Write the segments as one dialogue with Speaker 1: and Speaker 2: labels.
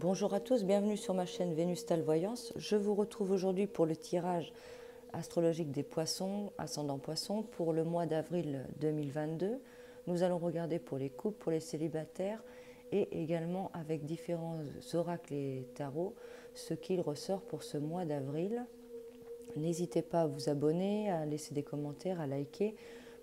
Speaker 1: Bonjour à tous, bienvenue sur ma chaîne Vénustal Voyance. Je vous retrouve aujourd'hui pour le tirage astrologique des poissons, ascendant poissons, pour le mois d'avril 2022. Nous allons regarder pour les couples, pour les célibataires et également avec différents oracles et tarots ce qu'il ressort pour ce mois d'avril. N'hésitez pas à vous abonner, à laisser des commentaires, à liker.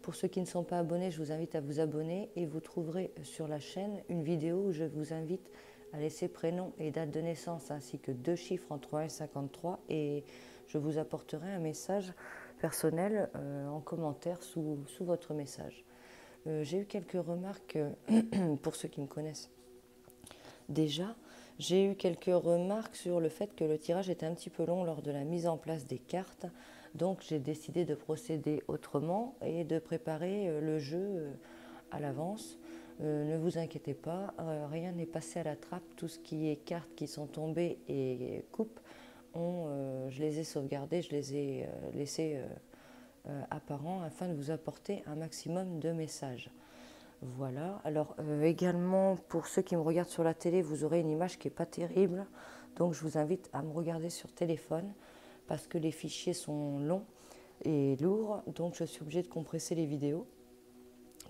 Speaker 1: Pour ceux qui ne sont pas abonnés, je vous invite à vous abonner et vous trouverez sur la chaîne une vidéo où je vous invite à laisser prénom et date de naissance ainsi que 2 chiffres entre 1 et 53 et je vous apporterai un message personnel en commentaire sous votre message. J'ai eu quelques remarques pour ceux qui me connaissent déjà. J'ai eu quelques remarques sur le fait que le tirage était un petit peu long lors de la mise en place des cartes. Donc j'ai décidé de procéder autrement et de préparer le jeu à l'avance. Ne vous inquiétez pas, rien n'est passé à la trappe. Tout ce qui est cartes qui sont tombées et coupes, je les ai sauvegardées, je les ai laissées apparents afin de vous apporter un maximum de messages. Voilà, alors également pour ceux qui me regardent sur la télé, vous aurez une image qui n'est pas terrible. Donc je vous invite à me regarder sur téléphone parce que les fichiers sont longs et lourds. Donc je suis obligée de compresser les vidéos.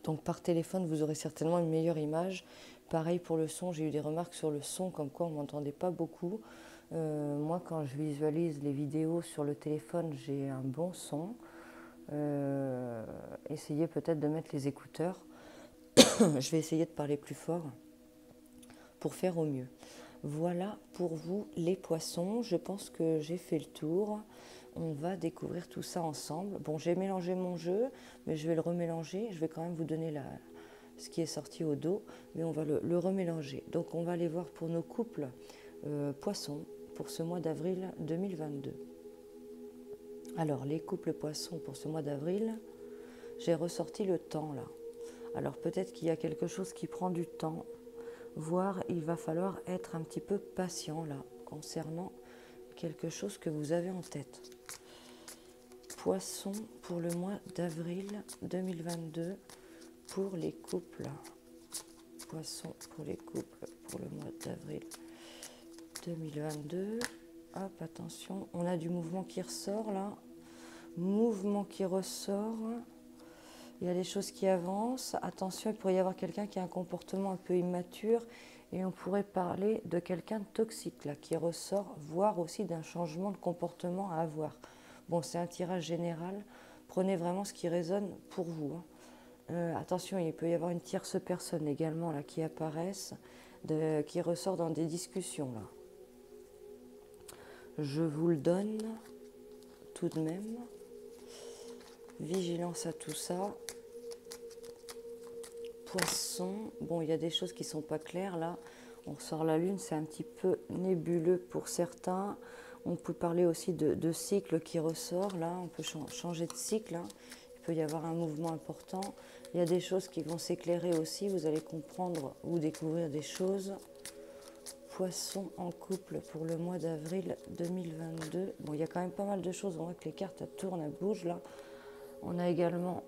Speaker 1: Donc par téléphone, vous aurez certainement une meilleure image. Pareil pour le son, j'ai eu des remarques sur le son comme quoi on ne m'entendait pas beaucoup. Moi quand je visualise les vidéos sur le téléphone, j'ai un bon son. Essayez peut-être de mettre les écouteurs. Je vais essayer de parler plus fort pour faire au mieux. Voilà pour vous les poissons. Je pense que j'ai fait le tour. On va découvrir tout ça ensemble. Bon, j'ai mélangé mon jeu, mais je vais le remélanger. Je vais quand même vous donner ce qui est sorti au dos, mais on va le remélanger. Donc, on va aller voir pour nos couples poissons pour ce mois d'avril 2022. Alors, les couples poissons pour ce mois d'avril, j'ai ressorti le temps là. Alors peut-être qu'il y a quelque chose qui prend du temps, voire il va falloir être un petit peu patient là, concernant quelque chose que vous avez en tête. Poisson pour le mois d'avril 2022 pour les couples. Poisson pour les couples pour le mois d'avril 2022. Hop, attention, on a du mouvement qui ressort là. Mouvement qui ressort. Il y a des choses qui avancent. Attention, il pourrait y avoir quelqu'un qui a un comportement un peu immature et on pourrait parler de quelqu'un de toxique là, qui ressort, voire aussi d'un changement de comportement à avoir. Bon, c'est un tirage général. Prenez vraiment ce qui résonne pour vous. Attention, il peut y avoir une tierce personne également là, qui apparaisse, qui ressort dans des discussions. Là. Je vous le donne tout de même. Vigilance à tout ça. Poisson, bon, il y a des choses qui ne sont pas claires là. On ressort la lune, c'est un petit peu nébuleux pour certains. On peut parler aussi de cycle qui ressort là. On peut changer de cycle. Hein. Il peut y avoir un mouvement important. Il y a des choses qui vont s'éclairer aussi. Vous allez comprendre ou découvrir des choses. Poisson en couple pour le mois d'avril 2022. Bon, il y a quand même pas mal de choses. On voit que les cartes elles tournent, elles bougent là. On a également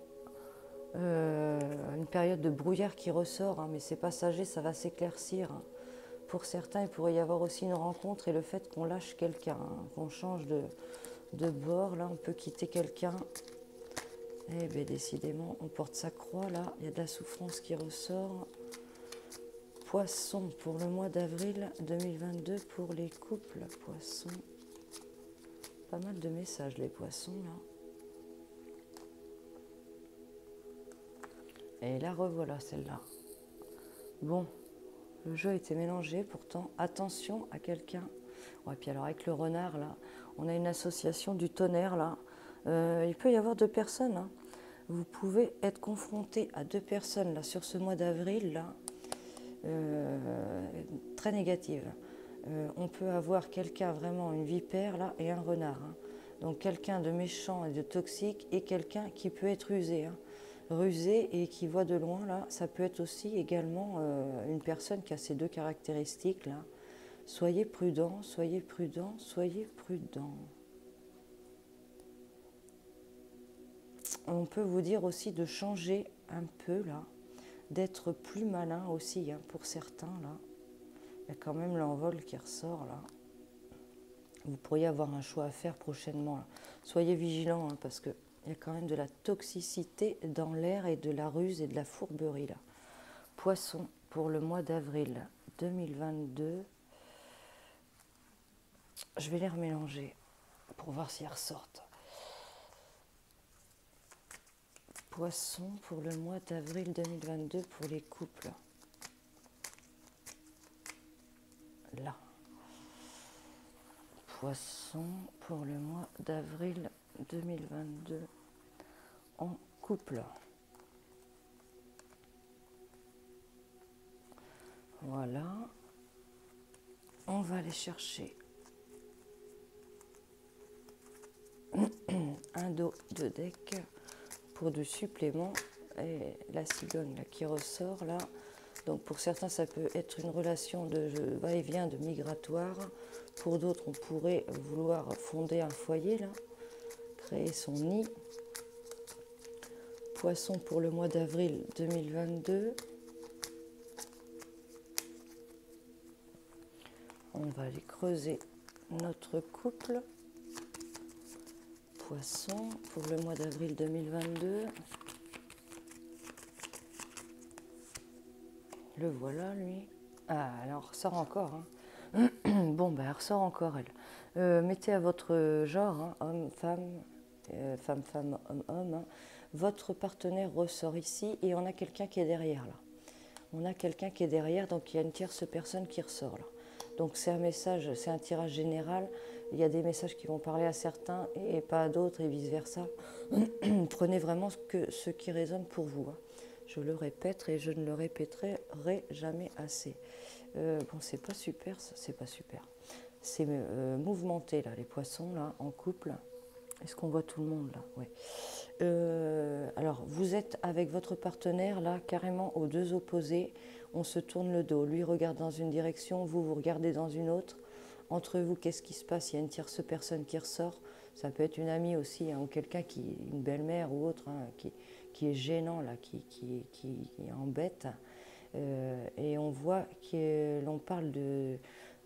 Speaker 1: une période de brouillard qui ressort, hein, mais c'est passager, ça va s'éclaircir. Hein. Pour certains, il pourrait y avoir aussi une rencontre et le fait qu'on lâche quelqu'un, hein, qu'on change de bord. Là, on peut quitter quelqu'un. Eh bien, décidément, on porte sa croix, là. Il y a de la souffrance qui ressort. Poisson pour le mois d'avril 2022 pour les couples. Poisson. Pas mal de messages, les poissons, là. Et la revoilà, celle-là. Bon, le jeu était mélangé, pourtant, attention à quelqu'un. Ouais, puis alors, avec le renard, là, on a une association du tonnerre, là. Il peut y avoir 2 personnes, hein. Vous pouvez être confronté à 2 personnes, là, sur ce mois d'avril, là, très négatives. On peut avoir quelqu'un, vraiment, une vipère, là, et un renard. Hein. Donc, quelqu'un de méchant et de toxique, et quelqu'un qui peut être usé, hein. Rusé et qui voit de loin, là, ça peut être aussi également une personne qui a ces 2 caractéristiques, là. Soyez prudent, soyez prudent, soyez prudent. On peut vous dire aussi de changer un peu, là, d'être plus malin aussi, hein, pour certains, là. Il y a quand même l'envol qui ressort là. Vous pourriez avoir un choix à faire prochainement, là. Soyez vigilants, hein, parce qu'il y a quand même de la toxicité dans l'air et de la ruse et de la fourberie là. Poisson pour le mois d'avril 2022. Je vais les remélanger pour voir si elles ressortent. Poisson pour le mois d'avril 2022 pour les couples. Là. Poisson pour le mois d'avril 2022 en couple. Voilà. On va aller chercher un dos de deck pour du supplément et la cigogne là, qui ressort là. Donc pour certains ça peut être une relation de va-et-vient, de migratoire. Pour d'autres on pourrait vouloir fonder un foyer là, créer son nid. Poisson pour le mois d'avril 2022. On va aller creuser notre couple. Poisson pour le mois d'avril 2022. Le voilà, lui. Ah, alors, ressort encore. Hein. Bon, ben, elle ressort encore, elle. Mettez à votre genre, hein, homme, femme, femme, homme, homme. Hein. Votre partenaire ressort ici et on a quelqu'un qui est derrière, là. On a quelqu'un qui est derrière, donc il y a une tierce personne qui ressort, là. Donc c'est un message, c'est un tirage général. Il y a des messages qui vont parler à certains et pas à d'autres et vice-versa. Prenez vraiment ce qui résonne pour vous. Hein. Je le répète et je ne le répéterai jamais assez. Bon, c'est pas super, ça, c'est pas super. C'est mouvementé, là, les poissons, là, en couple. Est-ce qu'on voit tout le monde, là? Ouais. Alors, vous êtes avec votre partenaire, là, carrément aux deux opposés. On se tourne le dos. Lui regarde dans une direction, vous regardez dans une autre. Entre vous, qu'est-ce qui se passe? Il y a une tierce personne qui ressort. Ça peut être une amie aussi, hein, ou quelqu'un une belle-mère ou autre, hein, qui est gênant, là, qui embête. Et on voit l'on parle de...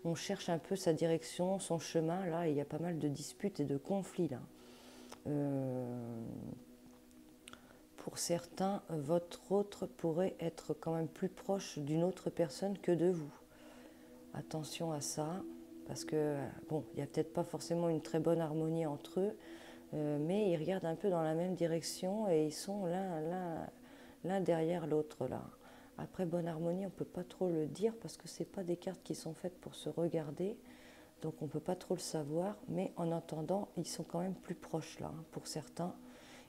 Speaker 1: On cherche un peu sa direction, son chemin, là, et il y a pas mal de disputes et de conflits, là. Pour certains, votre autre pourrait être quand même plus proche d'une autre personne que de vous. Attention à ça, parce que, bon, il n'y a peut-être pas forcément une très bonne harmonie entre eux, mais ils regardent un peu dans la même direction et ils sont l'un derrière l'autre, là. Après, bonne harmonie, on ne peut pas trop le dire parce que ce n'est pas des cartes qui sont faites pour se regarder, donc on ne peut pas trop le savoir, mais en entendant, ils sont quand même plus proches, là, hein, pour certains.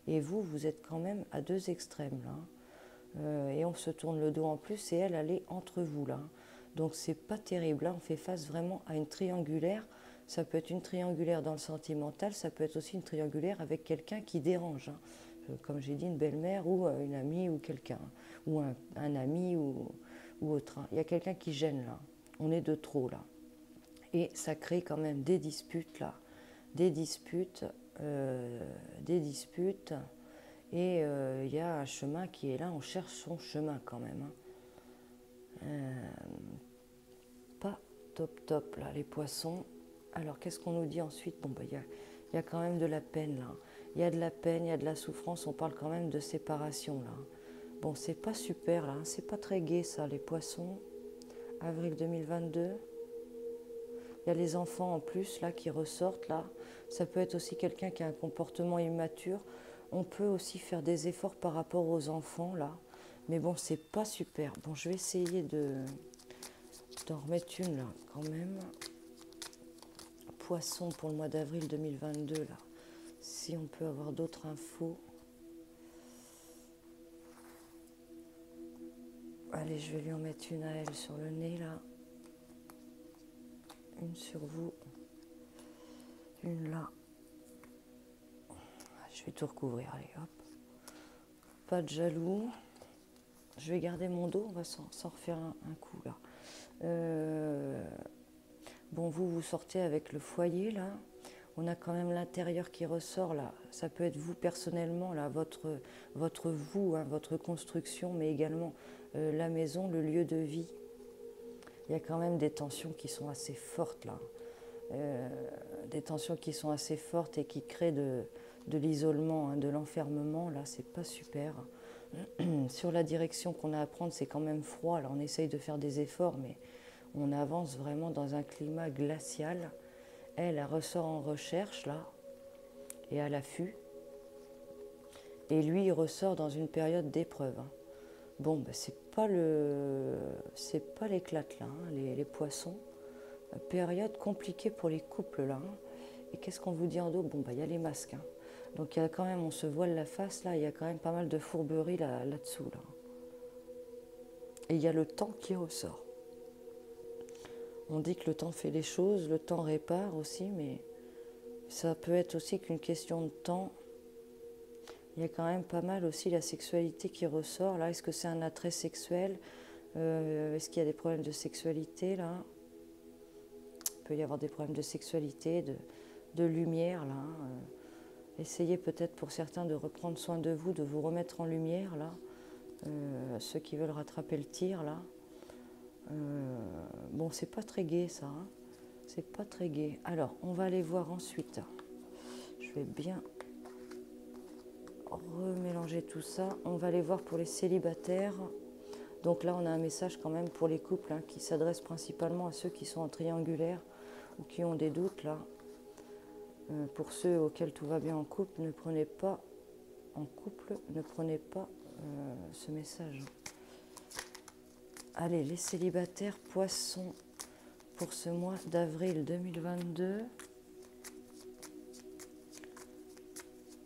Speaker 1: Et vous, vous êtes quand même à deux extrêmes, là. Et on se tourne le dos en plus, et elle est entre vous, là. Donc, c'est pas terrible. Là, on fait face vraiment à une triangulaire. Ça peut être une triangulaire dans le sentimental, ça peut être aussi une triangulaire avec quelqu'un qui dérange. Hein. Comme j'ai dit, une belle-mère ou une amie ou quelqu'un, ou un ami ou autre. Hein. Il y a quelqu'un qui gêne, là. On est de trop, là. Et ça crée quand même des disputes, là. Des disputes, et il y a un chemin qui est là, on cherche son chemin quand même. Hein. Pas top, là, les poissons. Alors, qu'est-ce qu'on nous dit ensuite? Bon, il y a quand même de la peine, là. Il y a de la peine, il y a de la souffrance, on parle quand même de séparation, là. Bon, c'est pas super, là, hein. C'est pas très gai, ça, les poissons. Avril 2022. Il y a les enfants en plus, là, qui ressortent, là. Ça peut être aussi quelqu'un qui a un comportement immature. On peut aussi faire des efforts par rapport aux enfants, là. Mais bon, c'est pas super. Bon, je vais essayer d'en remettre une, là, quand même. Poisson pour le mois d'avril 2022, là. Si on peut avoir d'autres infos. Allez, je vais lui en mettre une à elle sur le nez, là. Une sur vous. Une là. Je vais tout recouvrir, allez, hop. Pas de jaloux. Je vais garder mon dos, on va s'en refaire un coup, là. Bon, vous sortez avec le foyer, là. On a quand même l'intérieur qui ressort, là. Ça peut être vous personnellement, là, votre vous, hein, votre construction, mais également la maison, le lieu de vie. il y a quand même des tensions qui sont assez fortes là. Des tensions qui sont assez fortes et qui créent de l'isolement, hein, de l'enfermement. Là, c'est pas super. Sur la direction qu'on a à prendre, c'est quand même froid. Là, on essaye de faire des efforts, mais on avance vraiment dans un climat glacial. Elle ressort en recherche, là, et à l'affût. Et lui, il ressort dans une période d'épreuve. Hein. Bon, ben, c'est pas l'éclate, là, hein, les poissons. Période compliquée pour les couples, là. Hein. Et qu'est-ce qu'on vous dit en dos? Bon, ben, il y a les masques. Hein. Donc, il y a quand même, on se voile la face, là, il y a quand même pas mal de fourberies là-dessous, là. Et il y a le temps qui ressort. On dit que le temps fait les choses, le temps répare aussi, mais ça peut être aussi qu'une question de temps. Il y a quand même pas mal aussi la sexualité qui ressort. Là, est-ce que c'est un attrait sexuel? Est-ce qu'il y a des problèmes de sexualité, là? Il peut y avoir des problèmes de sexualité, de lumière, là. Essayez peut-être pour certains de reprendre soin de vous remettre en lumière, là. Ceux qui veulent rattraper le tir, là. Bon, c'est pas très gai, ça. Hein. C'est pas très gai. Alors, on va aller voir ensuite. Je vais bien remélanger tout ça. On va aller voir pour les célibataires. Donc là, on a un message quand même pour les couples hein, qui s'adresse principalement à ceux qui sont en triangulaire ou qui ont des doutes là. Pour ceux auxquels tout va bien en couple, ne prenez pas ce message. Allez, les célibataires poissons pour ce mois d'avril 2022.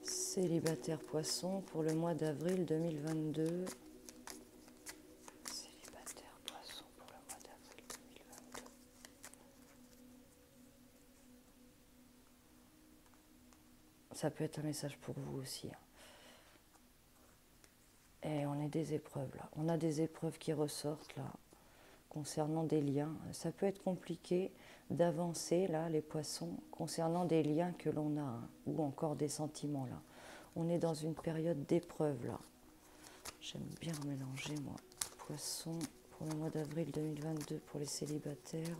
Speaker 1: Célibataire poisson pour le mois d'avril 2022. Célibataire poisson pour le mois d'avril 2022. Ça peut être un message pour vous aussi. Hein. Et on est des épreuves là. On a des épreuves qui ressortent là concernant des liens. Ça peut être compliqué d'avancer là, les poissons, concernant des liens que l'on a hein, ou encore des sentiments là. On est dans une période d'épreuve là. J'aime bien mélanger moi. Poisson pour le mois d'avril 2022 pour les célibataires.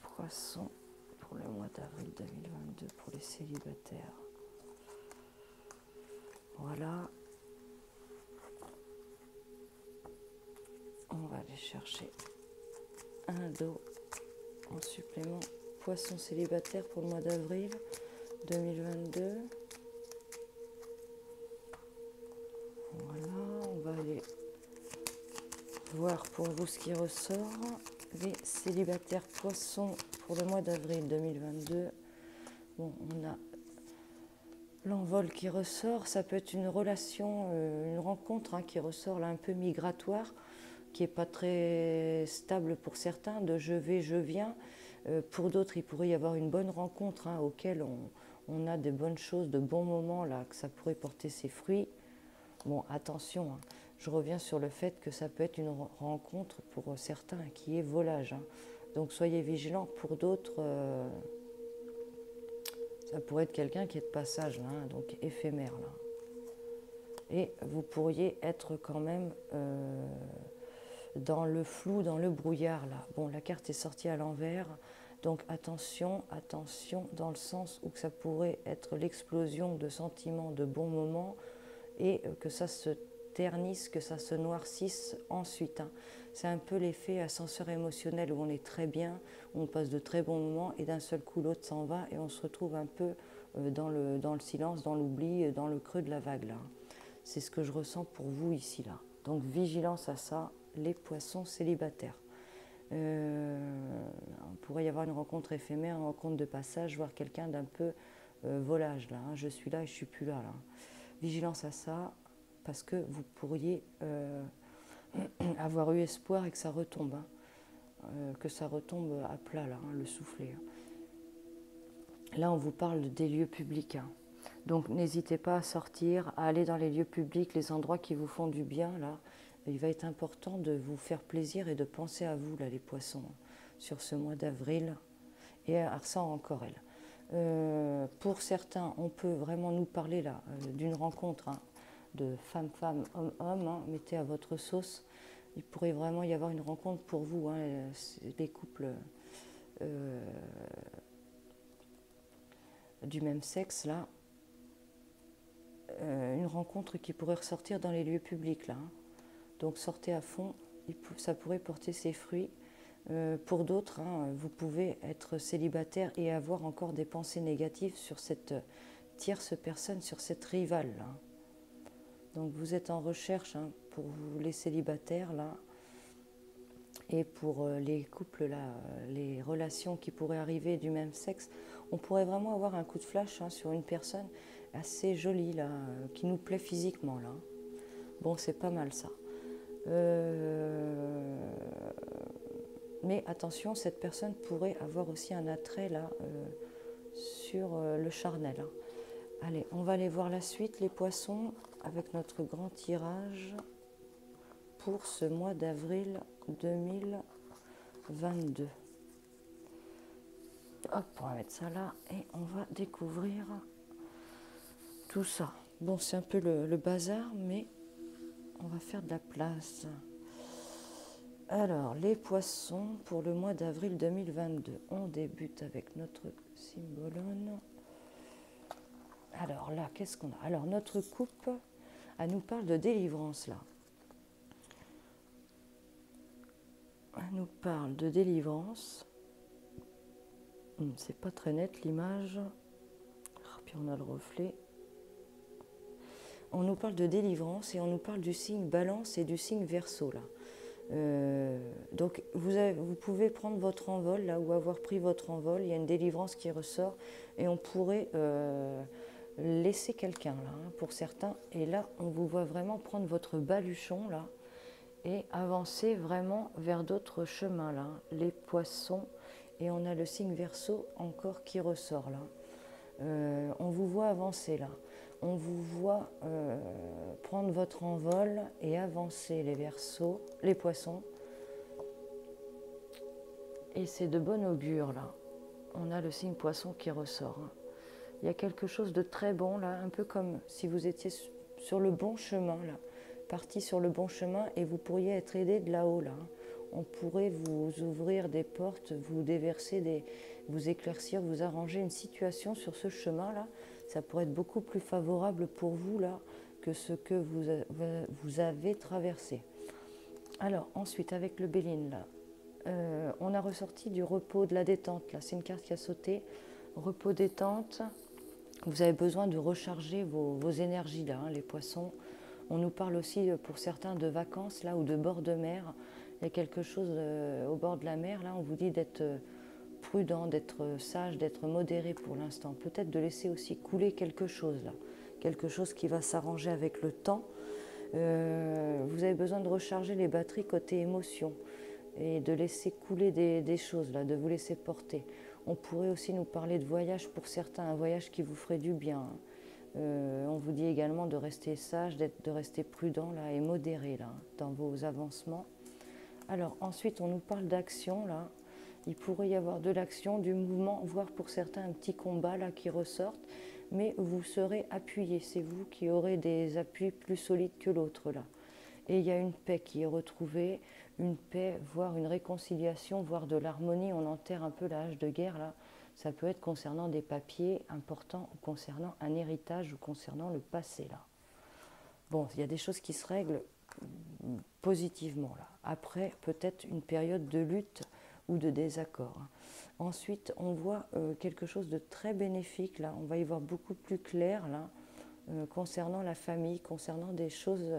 Speaker 1: Poisson pour le mois d'avril 2022 pour les célibataires. Voilà. On va aller chercher un dos en supplément. Poisson célibataire pour le mois d'avril 2022. Voilà, on va aller voir pour vous ce qui ressort. Les célibataires poissons pour le mois d'avril 2022. Bon, on a l'envol qui ressort. Ça peut être une relation, une rencontre hein, qui ressort là un peu migratoire, qui n'est pas très stable pour certains, de je vais, je viens. Pour d'autres, il pourrait y avoir une bonne rencontre hein, auquel on a de bonnes choses, de bons moments, là, que ça pourrait porter ses fruits. Bon, attention, hein, je reviens sur le fait que ça peut être une rencontre pour certains qui est volage. Hein. Donc soyez vigilants. Pour d'autres, ça pourrait être quelqu'un qui est de passage, là, hein, donc éphémère. Là. Et vous pourriez être quand même dans le flou, dans le brouillard. Là. Bon, la carte est sortie à l'envers. Donc attention, attention, dans le sens où ça pourrait être l'explosion de sentiments, de bons moments, et que ça se ternisse, que ça se noircisse ensuite. Hein. C'est un peu l'effet ascenseur émotionnel où on est très bien, on passe de très bons moments, et d'un seul coup l'autre s'en va, et on se retrouve un peu dans le silence, dans l'oubli, dans le creux de la vague. Là. C'est ce que je ressens pour vous ici. Là. Donc vigilance à ça, les poissons célibataires. On pourrait y avoir une rencontre éphémère, une rencontre de passage, voir quelqu'un d'un peu volage. Là, hein. Je suis là et je ne suis plus là, là. Vigilance à ça, parce que vous pourriez avoir eu espoir et que ça retombe. Hein. Que ça retombe à plat, là, hein, le soufflet. Hein. Là, on vous parle des lieux publics. Hein. Donc, n'hésitez pas à sortir, à aller dans les lieux publics, les endroits qui vous font du bien, là. Il va être important de vous faire plaisir et de penser à vous, là, les poissons, sur ce mois d'avril. Et à ça encore, elle. Pour certains, on peut vraiment nous parler, là, d'une rencontre hein, de femme-femme, homme-homme. Hein, mettez à votre sauce. Il pourrait vraiment y avoir une rencontre pour vous, hein, les couples du même sexe, là. Une rencontre qui pourrait ressortir dans les lieux publics, là. Hein. Donc sortez à fond, ça pourrait porter ses fruits. Pour d'autres, hein, vous pouvez être célibataire et avoir encore des pensées négatives sur cette tierce personne, sur cette rivale, là. Donc vous êtes en recherche, hein, pour vous les célibataires, là, et pour les couples, là, les relations qui pourraient arriver du même sexe. On pourrait vraiment avoir un coup de flash, hein, sur une personne assez jolie, là, qui nous plaît physiquement, là. Bon, c'est pas mal, ça. Mais attention, cette personne pourrait avoir aussi un attrait, là, sur le charnel, hein. Allez, on va aller voir la suite, les poissons, avec notre grand tirage pour ce mois d'avril 2022. Hop, on va mettre ça là et on va découvrir tout ça. Bon, c'est un peu le bazar, mais on va faire de la place. Alors, les poissons pour le mois d'avril 2022. On débute avec notre symbolone. Alors là, qu'est-ce qu'on a? Alors, notre coupe, elle nous parle de délivrance, là. Elle nous parle de délivrance. C'est pas très net, l'image. Puis on a le reflet. On nous parle de délivrance et on nous parle du signe Balance et du signe Verseau, là. Donc, vous pouvez prendre votre envol, là, ou avoir pris votre envol. Il y a une délivrance qui ressort et on pourrait... laisser quelqu'un là, hein, pour certains, et là on vous voit vraiment prendre votre baluchon là et avancer vraiment vers d'autres chemins là, les poissons, et on a le signe Verseau encore qui ressort là. On vous voit avancer là, on vous voit prendre votre envol et avancer, les Verseaux, les poissons, et c'est de bon augure là. On a le signe Poisson qui ressort, hein. Il y a quelque chose de très bon là, un peu comme si vous étiez sur le bon chemin là, parti sur le bon chemin, et vous pourriez être aidé de là-haut là. On pourrait vous ouvrir des portes, vous déverser vous éclaircir, vous arranger une situation sur ce chemin là. Ça pourrait être beaucoup plus favorable pour vous là que ce que vous avez traversé. Alors ensuite avec le Béline là, on a ressorti du repos, de la détente là. C'est une carte qui a sauté. Repos, détente. Vous avez besoin de recharger vos énergies là, hein, les poissons. On nous parle aussi pour certains de vacances là, ou de bord de mer. Il y a quelque chose au bord de la mer là, on vous dit d'être prudent, d'être sage, d'être modéré pour l'instant. Peut-être de laisser aussi couler quelque chose là, quelque chose qui va s'arranger avec le temps. Vous avez besoin de recharger les batteries côté émotion et de laisser couler des choses là, de vous laisser porter. On pourrait aussi nous parler de voyage pour certains, un voyage qui vous ferait du bien. On vous dit également de rester sage, de rester prudent là, et modéré là, dans vos avancements. Alors ensuite, on nous parle d'action là. Il pourrait y avoir de l'action, du mouvement, voire pour certains un petit combat là qui ressortent, mais vous serez appuyé. C'est vous qui aurez des appuis plus solides que l'autre là. Et il y a une paix qui est retrouvée, une paix, voire une réconciliation, voire de l'harmonie. On enterre un peu l'âge de guerre là. Ça peut être concernant des papiers importants, ou concernant un héritage, ou concernant le passé là. Bon, il y a des choses qui se règlent positivement là. Après, peut-être une période de lutte ou de désaccord. Ensuite, on voit quelque chose de très bénéfique là. On va y voir beaucoup plus clair là, concernant la famille, concernant des choses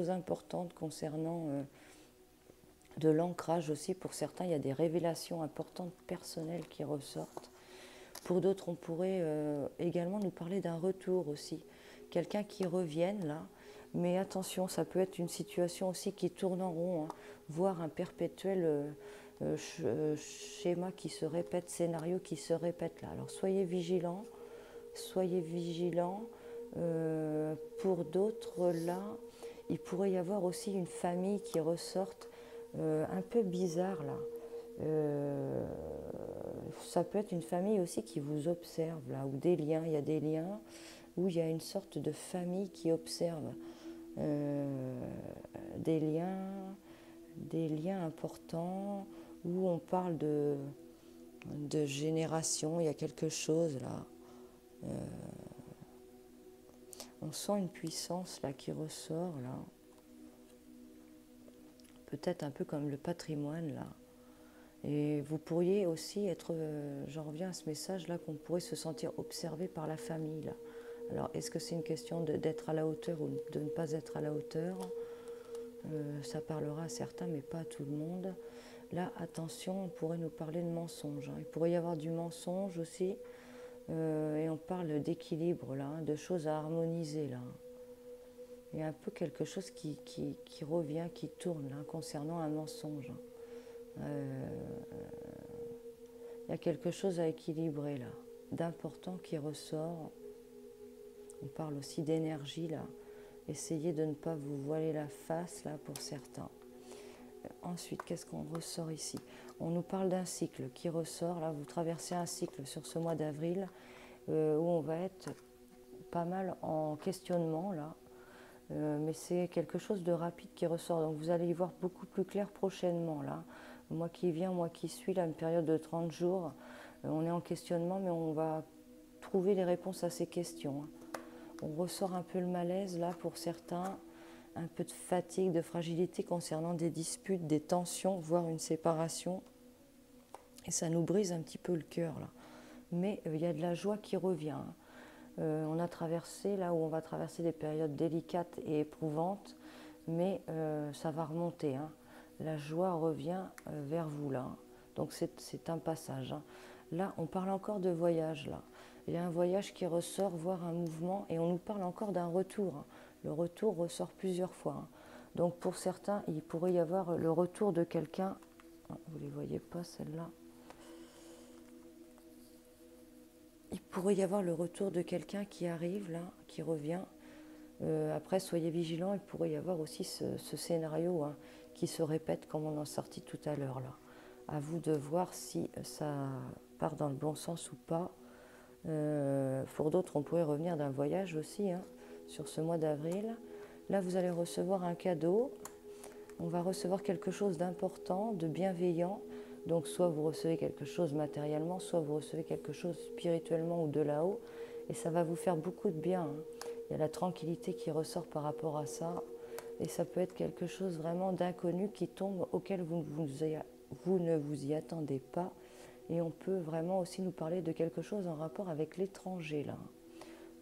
Speaker 1: importantes, concernant de l'ancrage aussi. Pour certains, il y a des révélations importantes personnelles qui ressortent. Pour d'autres, on pourrait également nous parler d'un retour aussi. Quelqu'un qui revienne là, mais attention, ça peut être une situation aussi qui tourne en rond, hein, voire un perpétuel schéma qui se répète, scénario qui se répète là. Alors soyez vigilants, soyez vigilants. Pour d'autres là, il pourrait y avoir aussi une famille qui ressorte un peu bizarre là. Ça peut être une famille aussi qui vous observe là, ou des liens, il y a des liens où il y a une sorte de famille qui observe. euh, des liens importants où on parle de génération. Il y a quelque chose là. On sent une puissance là qui ressort là. Peut-être un peu comme le patrimoine là. Et vous pourriez aussi être, j'en reviens à ce message là, qu'on pourrait se sentir observé par la famille là. Alors est-ce que c'est une question d'être à la hauteur ou de ne pas être à la hauteur? Ça parlera à certains mais pas à tout le monde. Là attention, on pourrait nous parler de mensonges, hein. Il pourrait y avoir du mensonge aussi, et on parle d'équilibre là, hein, de choses à harmoniser là. Il y a un peu quelque chose qui revient, qui tourne là, concernant un mensonge. Il y a quelque chose à équilibrer là, d'important qui ressort. On parle aussi d'énergie là. Essayez de ne pas vous voiler la face là pour certains. Ensuite, qu'est-ce qu'on ressort ici? On nous parle d'un cycle qui ressort. Là, vous traversez un cycle sur ce mois d'avril où on va être pas mal en questionnement là. Mais c'est quelque chose de rapide qui ressort. Donc vous allez y voir beaucoup plus clair prochainement là. Moi qui viens, moi qui suis là, une période de 30 jours, on est en questionnement, mais on va trouver les réponses à ces questions. On ressort un peu le malaise là pour certains, un peu de fatigue, de fragilité concernant des disputes, des tensions, voire une séparation. Et ça nous brise un petit peu le cœur là. Mais il y a de la joie qui revient. On a traversé, là où on va traverser des périodes délicates et éprouvantes, mais ça va remonter, hein. La joie revient vers vous là. Donc c'est un passage, hein. Là, on parle encore de voyage là. Il y a un voyage qui ressort, voire un mouvement, et on nous parle encore d'un retour, hein. Le retour ressort plusieurs fois, hein. Donc pour certains, il pourrait y avoir le retour de quelqu'un. Vous ne les voyez pas celle-là. Il pourrait y avoir le retour de quelqu'un qui arrive là, qui revient. Après, soyez vigilants, il pourrait y avoir aussi ce scénario, hein, qui se répète comme on en sortit tout à l'heure là. À vous de voir si ça part dans le bon sens ou pas. Pour d'autres, on pourrait revenir d'un voyage aussi, hein, sur ce mois d'avril. Là, vous allez recevoir un cadeau. On va recevoir quelque chose d'important, de bienveillant. Donc soit vous recevez quelque chose matériellement, soit vous recevez quelque chose spirituellement ou de là-haut. Et ça va vous faire beaucoup de bien, hein. Il y a la tranquillité qui ressort par rapport à ça. Et ça peut être quelque chose vraiment d'inconnu qui tombe, auquel vous ne vous y attendez pas. Et on peut vraiment aussi nous parler de quelque chose en rapport avec l'étranger là.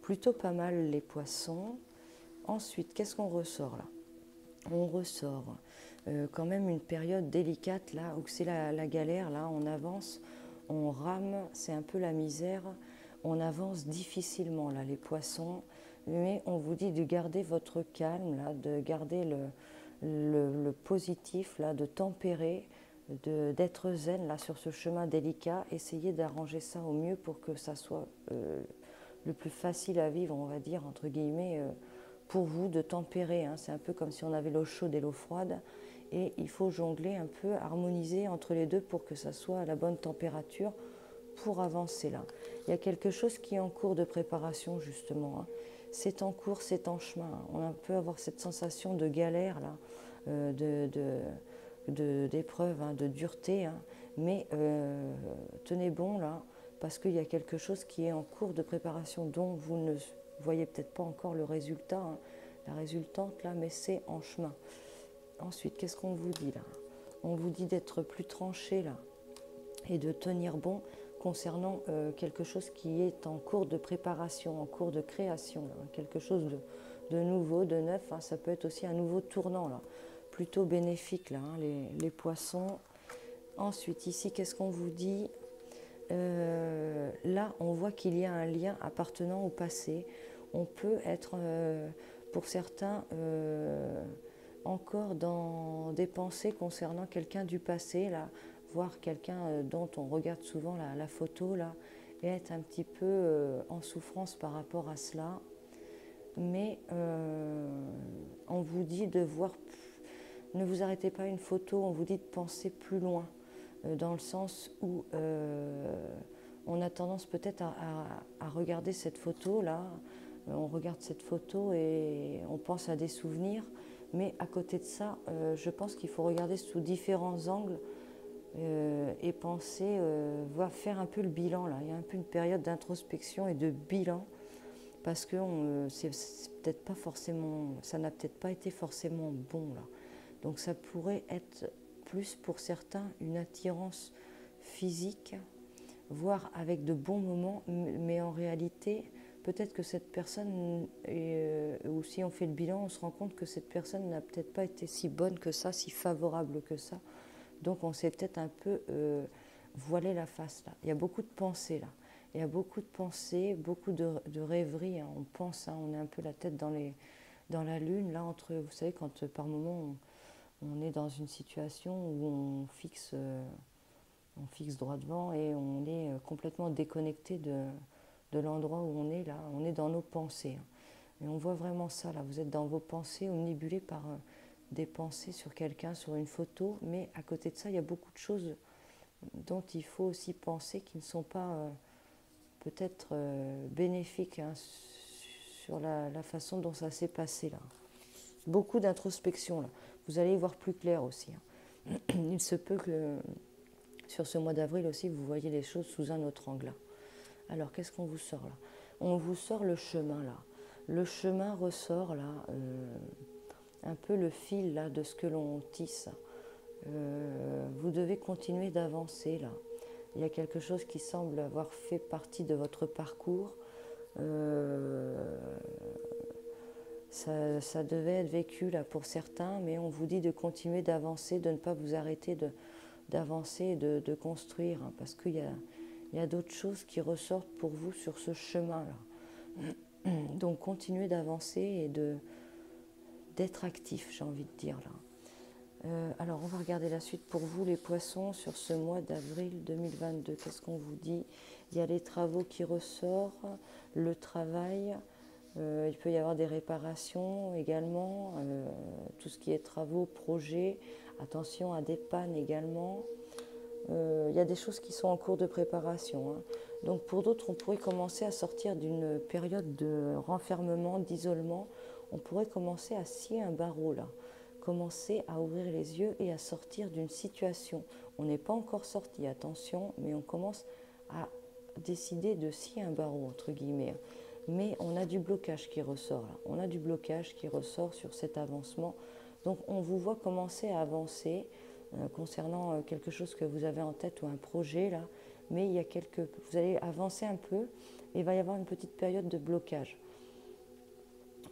Speaker 1: Plutôt pas mal les poissons. Ensuite, qu'est-ce qu'on ressort là? On ressort quand même une période délicate là, où c'est la galère, là on avance, on rame, c'est un peu la misère, on avance difficilement là les poissons, mais on vous dit de garder votre calme là, de garder le positif là, de tempérer, d'être zen là sur ce chemin délicat, essayez d'arranger ça au mieux pour que ça soit le plus facile à vivre, on va dire entre guillemets, pour vous, de tempérer, hein. C'est un peu comme si on avait l'eau chaude et l'eau froide, et il faut jongler un peu, harmoniser entre les deux pour que ça soit à la bonne température pour avancer là. Il y a quelque chose qui est en cours de préparation justement, hein. C'est en cours, c'est en chemin. On peut avoir cette sensation de galère là, d'épreuve, hein, de dureté, hein. Mais tenez bon là, parce qu'il y a quelque chose qui est en cours de préparation dont vous ne voyez peut-être pas encore le résultat, hein, la résultante là, mais c'est en chemin. Ensuite, qu'est-ce qu'on vous dit là? On vous dit d'être plus tranché là et de tenir bon concernant quelque chose qui est en cours de préparation, en cours de création, là, quelque chose de nouveau, de neuf, hein. Ça peut être aussi un nouveau tournant là, plutôt bénéfique là, hein, les poissons. Ensuite, ici, qu'est-ce qu'on vous dit? Là, on voit qu'il y a un lien appartenant au passé. On peut être, pour certains, encore dans des pensées concernant quelqu'un du passé, là, voir quelqu'un dont on regarde souvent la photo, là, et être un petit peu en souffrance par rapport à cela. Mais on vous dit de voir, ne vous arrêtez pas à une photo, on vous dit de penser plus loin, dans le sens où on a tendance peut-être à regarder cette photo-là, on regarde cette photo et on pense à des souvenirs, mais à côté de ça, je pense qu'il faut regarder sous différents angles et penser, faire un peu le bilan là. Il y a un peu une période d'introspection et de bilan parce que c'est peut-être pas forcément, ça n'a peut-être pas été forcément bon là. Donc ça pourrait être plus pour certains une attirance physique, voire avec de bons moments, mais en réalité, peut-être que cette personne, ou si on fait le bilan, on se rend compte que cette personne n'a peut-être pas été si bonne que ça, si favorable que ça. Donc on s'est peut-être un peu voilé la face là. Il y a beaucoup de pensées là. Il y a beaucoup de pensées, beaucoup de rêveries. Hein. On pense, hein, on est un peu la tête dans la lune, là, entre, vous savez, quand par moment on est dans une situation où on fixe droit devant et on est complètement déconnecté de l'endroit où on est là. On est dans nos pensées. Hein. Et on voit vraiment ça là. Vous êtes dans vos pensées, omnibulés par des pensées sur quelqu'un, sur une photo. Mais à côté de ça, il y a beaucoup de choses dont il faut aussi penser qui ne sont pas peut-être bénéfiques hein, sur la façon dont ça s'est passé là. Beaucoup d'introspection là. Vous allez y voir plus clair aussi. Hein. Il se peut que sur ce mois d'avril aussi, vous voyez les choses sous un autre angle. Là. Alors, qu'est-ce qu'on vous sort là? On vous sort le chemin là. Le chemin ressort là, un peu le fil là de ce que l'on tisse. Vous devez continuer d'avancer là. Il y a quelque chose qui semble avoir fait partie de votre parcours. Ça devait être vécu là pour certains, mais on vous dit de continuer d'avancer, de ne pas vous arrêter d'avancer et de construire, hein, parce qu'il y a d'autres choses qui ressortent pour vous sur ce chemin-là. Donc continuez d'avancer et d'être actif, j'ai envie de dire là. Alors on va regarder la suite pour vous les poissons sur ce mois d'avril 2022. Qu'est-ce qu'on vous dit? Il y a les travaux qui ressortent, le travail, il peut y avoir des réparations également, tout ce qui est travaux, projets, attention à des pannes également. Il y a des choses qui sont en cours de préparation. Hein. Donc pour d'autres, on pourrait commencer à sortir d'une période de renfermement, d'isolement. On pourrait commencer à scier un barreau là. Commencer à ouvrir les yeux et à sortir d'une situation. On n'est pas encore sorti, attention, mais on commence à décider de scier un barreau, entre guillemets. Mais on a du blocage qui ressort là. On a du blocage qui ressort sur cet avancement. Donc on vous voit commencer à avancer concernant quelque chose que vous avez en tête ou un projet là. Mais il y a vous allez avancer un peu et il va y avoir une petite période de blocage.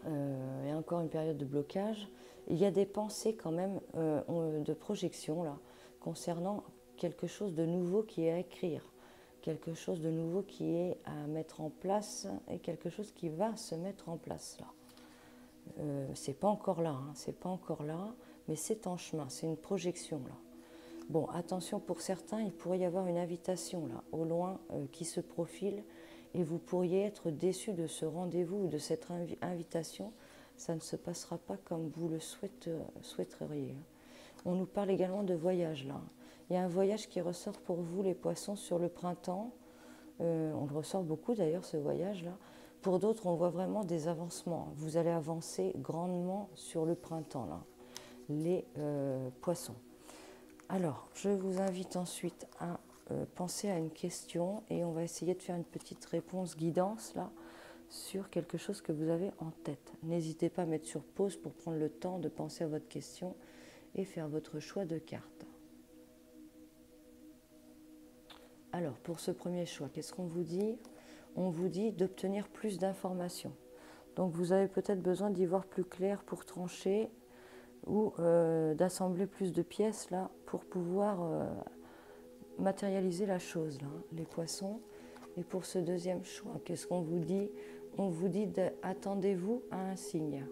Speaker 1: Et encore une période de blocage. Il y a des pensées quand même de projection là, concernant quelque chose de nouveau qui est à écrire, quelque chose de nouveau qui est à mettre en place et quelque chose qui va se mettre en place là. C'est pas encore là, hein, c'est pas encore là, mais c'est en chemin, c'est une projection là. Bon, attention pour certains, il pourrait y avoir une invitation là, au loin qui se profile et vous pourriez être déçu de ce rendez-vous ou de cette invitation. Ça ne se passera pas comme vous le souhaiteriez. On nous parle également de voyage là. Il y a un voyage qui ressort pour vous les poissons sur le printemps. On le ressort beaucoup d'ailleurs ce voyage là. Pour d'autres, on voit vraiment des avancements. Vous allez avancer grandement sur le printemps là, les poissons. Alors, je vous invite ensuite à penser à une question et on va essayer de faire une petite réponse guidance là sur quelque chose que vous avez en tête. N'hésitez pas à mettre sur pause pour prendre le temps de penser à votre question et faire votre choix de carte. Alors, pour ce premier choix, qu'est-ce qu'on vous dit? On vous dit d'obtenir plus d'informations. Donc, vous avez peut-être besoin d'y voir plus clair pour trancher ou d'assembler plus de pièces là pour pouvoir matérialiser la chose là, les poissons. Et pour ce deuxième choix, qu'est-ce qu'on vous dit? On vous dit attendez-vous à un signe.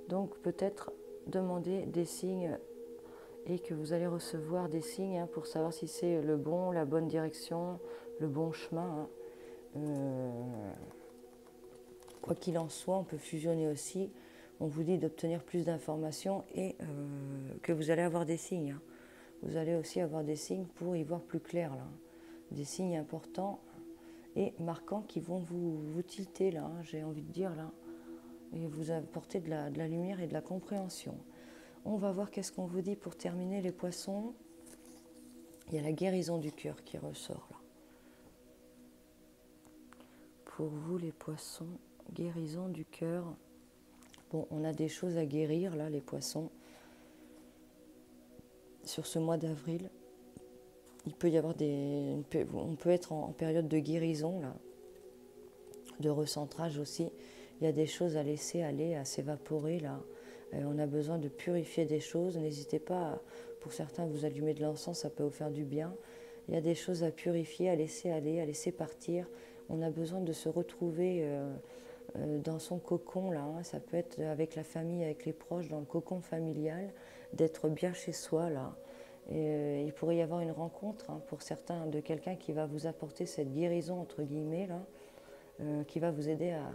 Speaker 1: Donc peut-être demander des signes et que vous allez recevoir des signes hein, pour savoir si c'est le bon, la bonne direction, le bon chemin. Hein. Quoi qu'il en soit, on peut fusionner aussi. On vous dit d'obtenir plus d'informations et que vous allez avoir des signes. Hein. Vous allez aussi avoir des signes pour y voir plus clair. Là. Des signes importants et marquants qui vont vous tilter là, hein, j'ai envie de dire là, et vous apporter de la lumière et de la compréhension. On va voir qu'est-ce qu'on vous dit pour terminer les poissons. Il y a la guérison du cœur qui ressort là. Pour vous les poissons, guérison du cœur. Bon, on a des choses à guérir là, les poissons. Sur ce mois d'avril, il peut y avoir on peut être en période de guérison là, de recentrage aussi. Il y a des choses à laisser aller, à s'évaporer là. On a besoin de purifier des choses. N'hésitez pas, pour certains, vous allumer de l'encens, ça peut vous faire du bien. Il y a des choses à purifier, à laisser aller, à laisser partir. On a besoin de se retrouver dans son cocon là. Hein. Ça peut être avec la famille, avec les proches, dans le cocon familial, d'être bien chez soi là. Et, il pourrait y avoir une rencontre hein, pour certains de quelqu'un qui va vous apporter cette guérison entre guillemets là, qui va vous aider à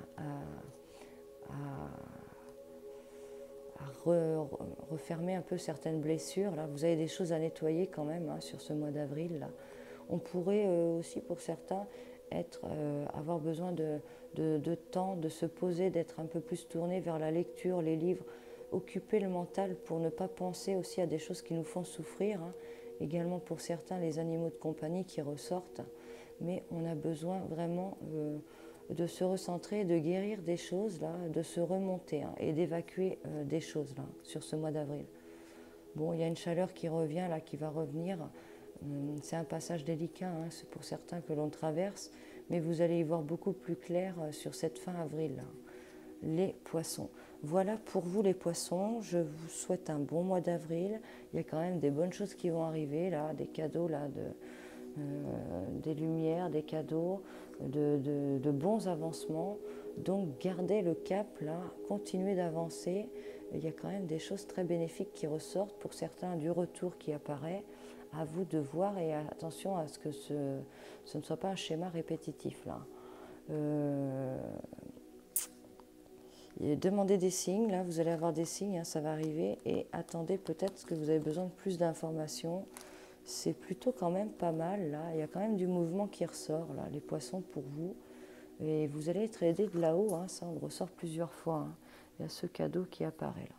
Speaker 1: refermer un peu certaines blessures. Là. Vous avez des choses à nettoyer quand même hein, sur ce mois d'avril. Là. On pourrait aussi pour certains avoir besoin de temps, de se poser, d'être un peu plus tourné vers la lecture, les livres, occuper le mental pour ne pas penser aussi à des choses qui nous font souffrir. Hein. Également pour certains, les animaux de compagnie qui ressortent. Mais on a besoin vraiment de se recentrer, de guérir des choses, là, de se remonter hein, et d'évacuer des choses là, sur ce mois d'avril. Bon, il y a une chaleur qui revient, là, qui va revenir. C'est un passage délicat, hein, c'est pour certains que l'on traverse, mais vous allez y voir beaucoup plus clair sur cette fin avril. Là. Les poissons. Voilà pour vous les poissons, je vous souhaite un bon mois d'avril. Il y a quand même des bonnes choses qui vont arriver, là, des cadeaux, là, des lumières, des cadeaux, de bons avancements. Donc gardez le cap là, continuez d'avancer. Il y a quand même des choses très bénéfiques qui ressortent, pour certains du retour qui apparaît. À vous de voir et attention à ce que ce ne soit pas un schéma répétitif là. Demandez des signes, là vous allez avoir des signes, hein, ça va arriver, et attendez peut-être que vous avez besoin de plus d'informations. C'est plutôt quand même pas mal là, il y a quand même du mouvement qui ressort là, les poissons pour vous, et vous allez être aidé de là-haut, hein, ça on le ressort plusieurs fois, hein. Il y a ce cadeau qui apparaît là.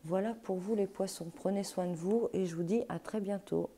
Speaker 1: Voilà pour vous les poissons, prenez soin de vous et je vous dis à très bientôt.